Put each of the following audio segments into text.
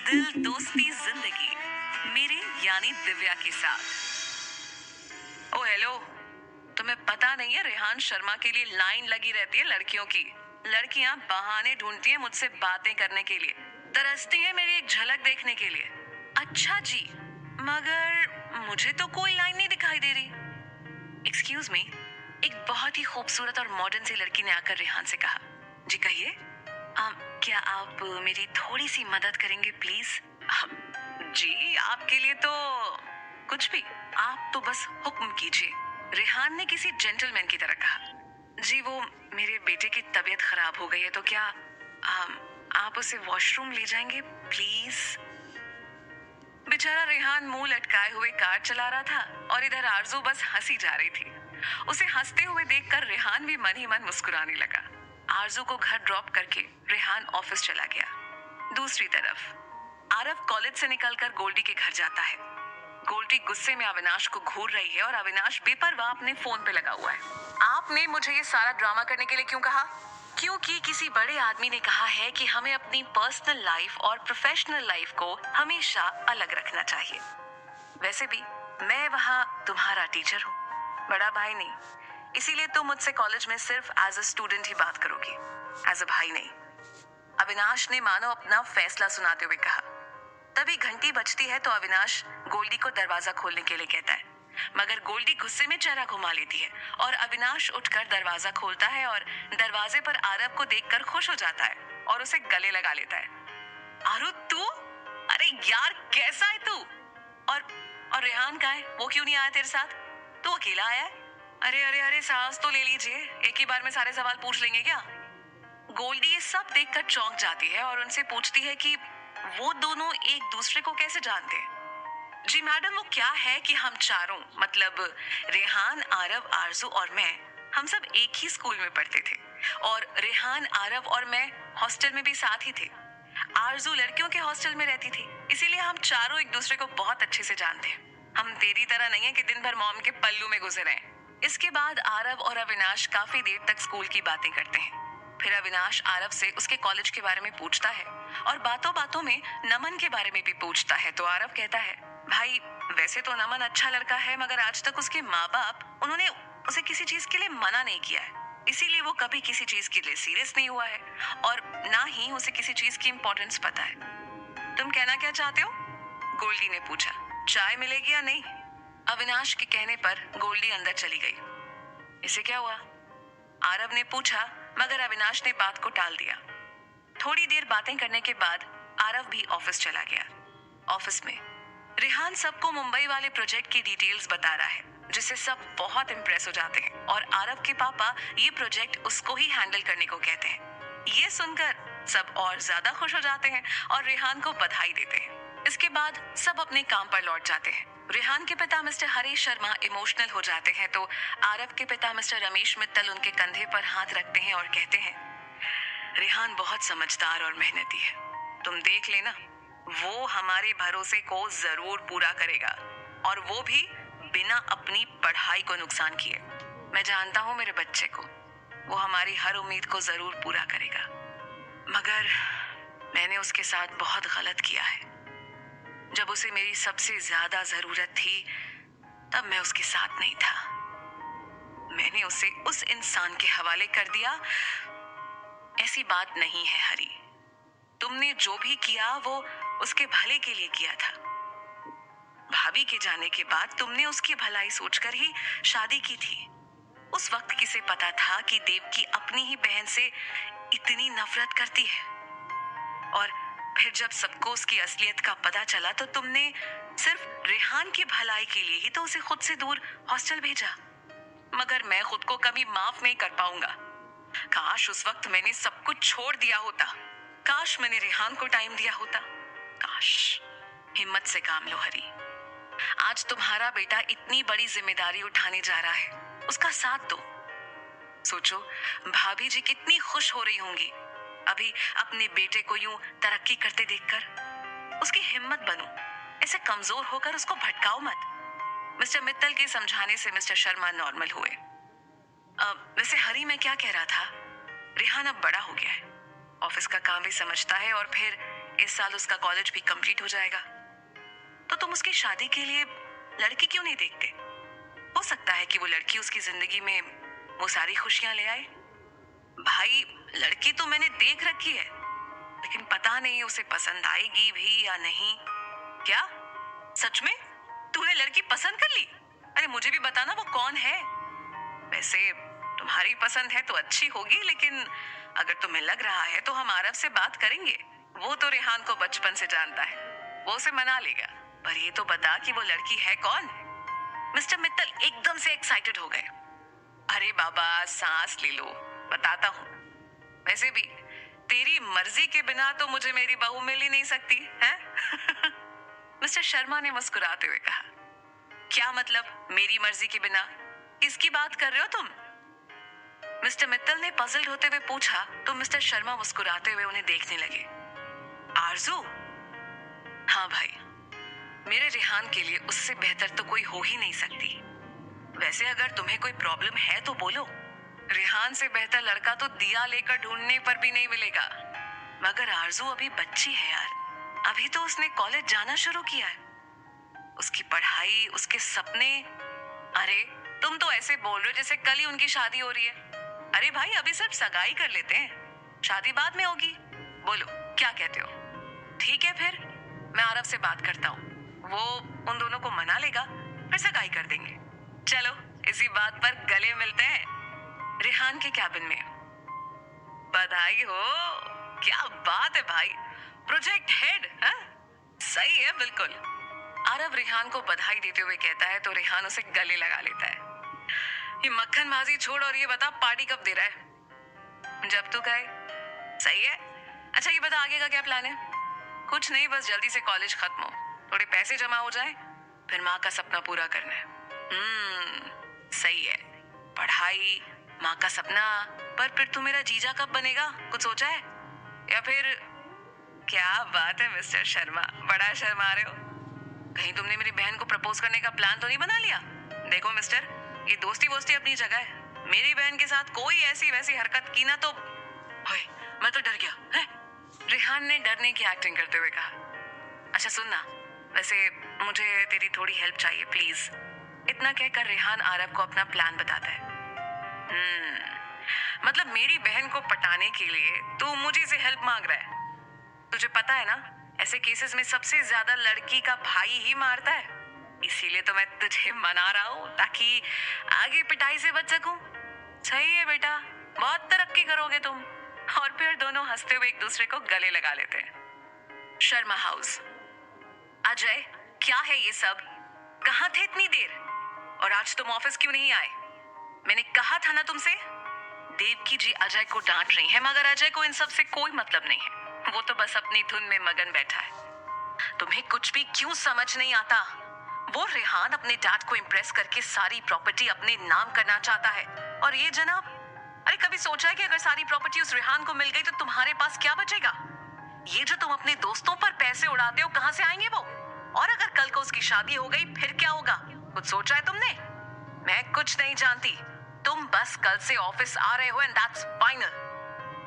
दिल दोस्ती जिंदगी मेरे यानी दिव्या के साथ। ओ हेलो। तुम्हें पता नहीं है रेहान शर्मा के लिए लाइन लगी रहती है लड़कियों की। लड़कियां बहाने ढूंढती हैं मुझसे बातें करने के लिए, तरसती हैं मेरी एक झलक देखने के लिए। अच्छा जी, मगर मुझे तो कोई लाइन नहीं दिखाई दे रही। Excuse me. एक बहुत ही खूबसूरत और मॉडर्न सी लड़की ने आकर रेहान से कहा। जी कहिए। क्या आप मेरी थोड़ी सी मदद करेंगे प्लीज? जी आपके लिए तो कुछ भी, आप तो बस हुक्म कीजिए। रेहान ने किसी जेंटलमैन की तरह कहा। जी वो मेरे बेटे की तबीयत खराब हो गई है, तो क्या आप उसे वॉशरूम ले जाएंगे प्लीज? बेचारा रेहान मुंह लटकाए हुए कार चला रहा था और इधर आरजू बस हंसी जा रही थी। उसे हंसते हुए देखकर रेहान भी मन ही मन मुस्कुराने लगा। आरजू को घर ड्रॉप करके रेहान ऑफिस चला गया। दूसरी तरफ आरव कॉलेज से निकलकर गोल्डी के घर जाता है। गोल्डी गुस्से में अविनाश को घूर रही है और अविनाश बेपरवाह अपने फोन पे लगा हुआ है। आपने मुझे ये सारा ड्रामा करने के लिए क्यों कहा? क्योंकि किसी बड़े आदमी ने कहा है कि हमें अपनी पर्सनल लाइफ और प्रोफेशनल लाइफ को हमेशा अलग रखना चाहिए। वैसे भी मैं वहाँ तुम्हारा टीचर हूँ, बड़ा भाई नहीं। इसीलिए तुम मुझसे कॉलेज में सिर्फ एज अ स्टूडेंट ही बात करोगी, एज अ भाई नहीं। अविनाश ने मानो अपना फैसला सुनाते हुए कहा। तभी घंटी बजती है तो अविनाश गोल्डी को दरवाजा खोलने के लिए कहता है, मगर गोल्डी गुस्से में चेहरा घुमा लेती है और अविनाश उठकर दरवाजा खोलता है और दरवाजे पर आरव को देखकर खुश हो जाता है और उसे गले लगा लेता है। आरु तू? अरे यार कैसा है तू? और रेहान कहाँ है? वो क्यों नहीं आया तेरे साथ? तू अकेला आया है? अरे अरे अरे सांस तो ले लीजिए, एक ही बार में सारे सवाल पूछ लेंगे क्या? गोल्डी ये सब देखकर चौंक जाती है और उनसे पूछती है कि वो दोनों एक दूसरे को कैसे जानते हैं। जी मैडम, वो क्या है कि हम चारों, मतलब रेहान, आरव, आरजू और मैं, हम सब एक ही स्कूल में पढ़ते थे और रेहान, आरव और मैं हॉस्टल में भी साथ ही थे। आरजू लड़कियों के हॉस्टल में रहती थी, इसीलिए हम चारों एक दूसरे को बहुत अच्छे से जानते हैं। हम तेरी तरह नहीं है कि दिन भर मॉम के पल्लू में गुजरे हैं। इसके बाद आरव और अविनाश काफी देर तक स्कूल की बातें करते हैं। फिर अविनाश आरव से उसके कॉलेज के बारे में पूछता है और बातों बातों में नमन के बारे में भी पूछता है। तो आरव कहता है, भाई वैसे तो नमन अच्छा लड़का है, मगर आज तक उसके माँ बाप उन्होंने उसे किसी चीज के लिए मना नहीं किया है, इसीलिए वो कभी किसी चीज के लिए सीरियस नहीं हुआ है और ना ही उसे किसी चीज की इम्पोर्टेंस पता है। तुम कहना क्या चाहते हो? गोल्डी ने पूछा। चाय मिलेगी या नहीं? अविनाश के कहने पर गोल्डी अंदर चली गई। इसे क्या हुआ? आरव ने पूछा, मगर अविनाश ने बात को टाल दिया। थोड़ी देर बातें करने के बाद आरव भी ऑफिस चला गया। ऑफिस में रेहान सबको मुंबई वाले प्रोजेक्ट की डिटेल्स बता रहा है, जिससे सब बहुत इम्प्रेस हो जाते हैं और आरव के पापा ये प्रोजेक्ट उसको ही हैंडल करने को कहते हैं। ये सुनकर सब और ज्यादा खुश हो जाते हैं और रेहान को बधाई देते हैं। इसके बाद सब अपने काम पर लौट जाते हैं। रेहान के पिता मिस्टर हरीश शर्मा इमोशनल हो जाते हैं तो आरव के पिता मिस्टर रमेश मित्तल उनके कंधे पर हाथ रखते हैं और कहते हैं, रेहान बहुत समझदार और मेहनती है, तुम देख लेना, वो हमारे भरोसे को जरूर पूरा करेगा और वो भी बिना अपनी पढ़ाई को नुकसान किए। मैं जानता हूँ मेरे बच्चे को, वो हमारी हर उम्मीद को जरूर पूरा करेगा। मगर मैंने उसके साथ बहुत गलत किया है। जब उसे मेरी सबसे ज्यादा जरूरत थी तब मैं उसके साथ नहीं था। मैंने उसे उस इंसान के हवाले कर दिया। ऐसी बात नहीं है हरी, तुमने जो भी किया वो उसके भले के लिए किया था। भाभी के जाने के बाद तुमने उसकी भलाई सोचकर ही शादी की थी। उस वक्त किसे पता था कि देवकी अपनी ही बहन से इतनी नफरत करती है। और फिर जब सबको उसकी असलियत का पता चला तो तुमने सिर्फ रेहान की भलाई के लिए ही तो उसे खुद से दूर हॉस्टल भेजा। मगर मैं खुद को कभी माफ नहीं कर पाऊंगा। काश उस वक्त मैंने सब कुछ छोड़ दिया होता, काश मैंने रेहान को टाइम दिया होता, काश। हिम्मत से काम लो हरी, आज तुम्हारा बेटा इतनी बड़ी जिम्मेदारी उठाने जा रहा है, उसका साथ दो। सोचो भाभी जी कितनी खुश हो रही होंगी अभी अपने बेटे को यूं तरक्की करते देखकर। उसकी हिम्मत बनो, ऐसे कमजोर होकर उसको भटकाओ मत। मिस्टर मित्तल के समझाने से मिस्टर शर्मा नॉर्मल हुए। वैसे हरी, मैं क्या कह रहा था, रेहान अब बड़ा हो गया है, ऑफिस का काम भी समझता है और फिर इस साल उसका कॉलेज भी कंप्लीट हो जाएगा। तो तुम उसकी शादी के लिए लड़की क्यों नहीं देखते? हो सकता है कि वो लड़की उसकी जिंदगी में वो सारी खुशियां ले आए। भाई, लड़की तो मैंने देख रखी है, लेकिन पता नहीं उसे पसंद आएगी भी या नहीं। क्या? सच में? तूने लड़की पसंद कर ली? अरे मुझे भी बताना वो कौन है। वैसे तुम्हारी पसंद है तो अच्छी होगी, लेकिन अगर तुम्हें लग रहा है तो हम आरव से बात करेंगे। वो तो रेहान को बचपन से जानता है, वो उसे मना लेगा। पर ये तो बता कि वो लड़की है कौन? मिस्टर मित्तल एकदम से एक्साइटेड हो गए। अरे बाबा, सांस ले लो, बताता हूँ। वैसे भी तेरी मर्जी के बिना तो मुझे मेरी बहू मिल ही नहीं सकती है। मिस्टर शर्मा ने मुस्कुराते हुए कहा, क्या मतलब मेरी मर्जी के बिना? किसकी बात कर रहे हो तुम? मिस्टर मित्तल ने पजल्ड होते हुए पूछा तो मिस्टर शर्मा मुस्कुराते हुए उन्हें देखने लगे। आरजू? हाँ भाई, मेरे रेहान के लिए उससे बेहतर तो कोई हो ही नहीं सकती। वैसे अगर तुम्हें कोई प्रॉब्लम है तो बोलो। रेहान से बेहतर लड़का तो दिया लेकर ढूंढने पर भी नहीं मिलेगा। मगर आरजू अभी बच्ची है यार, अभी तो उसने कॉलेज जाना शुरू किया है। उसकी पढ़ाई, उसके सपने। अरे तुम तो ऐसे बोल रहे हो जैसे कल ही उनकी शादी हो रही है। अरे भाई, अभी सिर्फ सगाई कर लेते हैं, शादी बाद में होगी। बोलो क्या कहते हो? ठीक है, फिर मैं आरव से बात करता हूँ, वो उन दोनों को मना लेगा, फिर सगाई कर देंगे। चलो इसी बात पर गले मिलते हैं। रेहान के कैबिन में। बधाई हो, क्या बात है भाई, प्रोजेक्ट हेड। सही है बिल्कुल। आरव रेहान को बधाई देते हुए कहता है तो रेहान उसे गले लगा लेता है। ये मक्खनबाजी छोड़ और ये बता पार्टी कब दे रहा है? जब तू कहे। सही है। अच्छा ये बता आगे का क्या प्लान है? कुछ नहीं, बस जल्दी से कॉलेज खत्म हो, थोड़े पैसे जमा हो जाए, फिर माँ का सपना पूरा करना है। सही है, पढ़ाई, माँ का सपना। पर फिर तू मेरा जीजा कब बनेगा, कुछ सोचा है? या फिर? क्या बात है मिस्टर शर्मा, बड़ा शर्मा रहे हो। कहीं तुमने मेरी बहन को प्रपोज करने का प्लान तो नहीं बना लिया? देखो मिस्टर, ये दोस्ती वोस्ती अपनी जगह है, मेरी बहन के साथ कोई ऐसी वैसी हरकत की ना तो मैं तो डर गया है। रेहान ने डरने की एक्टिंग करते हुए कहा। अच्छा सुन ना, वैसे मुझे तेरी थोड़ी हेल्प चाहिए प्लीज। इतना कहकर रेहान आरव को अपना प्लान बताता है। मतलब मेरी बहन को पटाने के लिए तू मुझे से हेल्प मांग रहा है? तुझे पता है ना, ऐसे केसेस में सबसे ज्यादा लड़की का भाई ही मारता है। इसीलिए तो मैं तुझे मना रहा हूँ, ताकि आगे पिटाई से बच सकूं। सही है बेटा, बहुत तरक्की करोगे तुम। और फिर दोनों हंसते हुए एक दूसरे को गले लगा लेते हैं। शर्मा हाउस। अजय, क्या है ये सब? कहाँ थे इतनी देर? और आज तुम ऑफिस क्यों नहीं आए? मैंने कहा था ना तुमसे। देवकी जी अजय को डांट रही हैं, मगर अजय को इन सब से कोई मतलब नहीं है, वो तो बस अपनी धुन में मगन बैठा है। तुम्हें कुछ भी क्यों समझ नहीं आता? वो रेहान अपने डैड को इम्प्रेस करके सारी प्रॉपर्टी अपने नाम करना चाहता है, और ये जनाब, अरे कभी सोचा है कि अगर सारी प्रॉपर्टी उस रेहान को मिल गई तो तुम्हारे पास क्या बचेगा? ये जो तुम अपने दोस्तों पर पैसे उड़ाते हो, कहां से आएंगे वो? और अगर कल को उसकी शादी हो गई फिर क्या होगा, कुछ सोचा है तुमने? मैं कुछ नहीं जानती, तुम बस कल से ऑफिस आ रहे हो एंड दैट्स फाइनल।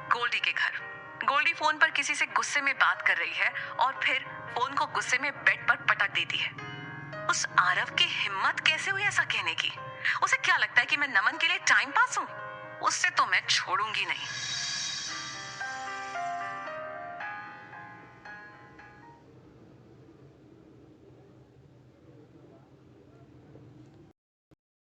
गोल्डी के घर। गोल्डी फोन पर किसी से गुस्से में बात कर रही है और फिर फोन को गुस्से में बेड पर पटक देती है। उस आरव की हिम्मत कैसे हुई ऐसा कहने की? उसे क्या लगता है कि मैं नमन के लिए टाइम पास हूँ? उससे तो मैं छोड़ूंगी नहीं।